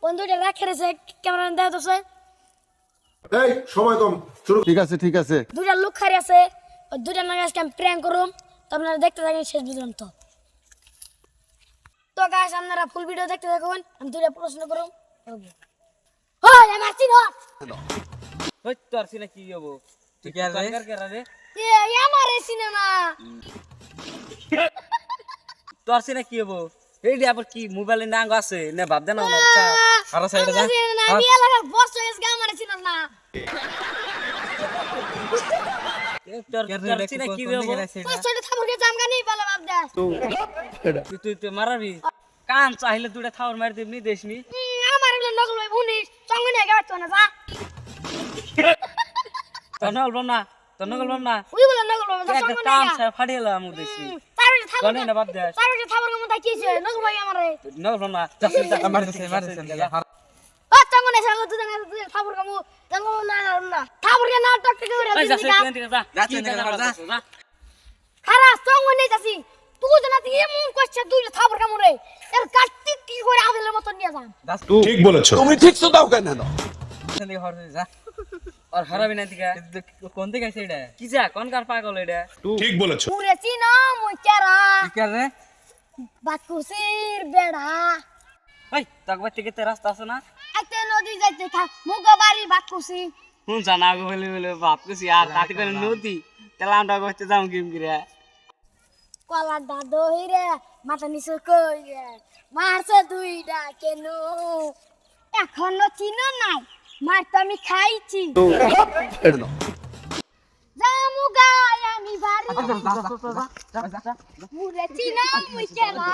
বন্ধুটা রাখে রেছে ক্যামেরা দেওয়া তো এই সময় কম শুরু। ঠিক আছে দুইটা লোক খারি আছে ওই দুইটা নামে আজকে আমি প্র্যাঙ্ক করুম তো আপনারা দেখতে থাকেন শেষ পর্যন্ত। তো গাইস আপনারা ফুল ভিডিও দেখতে থাকুন আমি দুইটা প্রশ্ন করুম। হয় আমার চিনো হই তোর সিনা কি হবো ঠিক আছে রে এ আমার সিনেমা তোর সিনা কি হবো এই যে আবার কি মোবাইলে নাঙ্গ আছে না ভাব দেনা না আচ্ছা আর সাইডে যা আমি এলাকার বস হয়ে গেছে আমার সিনেমা না তোর সিনা কি হবো বসটা থামুকে জামগানি বলে বাপ দে তুই মারাবি কান চাইলে দুইটা থাওর মার দিবনি দেশনি আমার হলো নকল ভাই উনি সঙ্গে নিয়ে গেছে না যা তনল বনা ওই বলে নকল ভাই একটা সঙ্গে কান নিয়ে ছাড় ফাড়িলা আমু দেশনি তারলে থামু কোনে না বাদ দে তারলে থামুর মধ্যে কিছে নকল ভাই আমারে নল বনা মারছে ও সঙ্গে নিয়ে সঙ্গে তুই থামুর কামু সঙ্গে না থামুর কে না টক টক করে এই যা দিবি যা খারা সঙ্গে নিয়ে যাসি তুই জানা তুই এমন কইছ দুইটা থামুর কামু রে এর কাটতি কি করে আবেলের মত নিয়ে যাম ঠিক বলেছো তুমি ঠিক তো দাও কেন যা আর হারাবি না দিকা কোন দিকে আছে এটা কি যা কোন কার পাগল এটা ঠিক বলেছো পুরে চিনা মুই কেরা কি কর রে বাকুসির বেড়া ওই তাকবা থেকে তে রাস্তা আছে না এতে নদী যাইতে থাক মুগো বাড়ি বাকুসি হুন জানা গো বলে বাপ কইছি আর তাতে করে নদী তেলা আমরা কইতে যাম গেম করে কলা দাদো হিরে মাথা নিচে কই রে মারছে দুইটা কেন এখনো চিনো নাই মার তো আমি খাইছি জামু গায় আমি বাড়ি মুরে চিনা মুই কেরা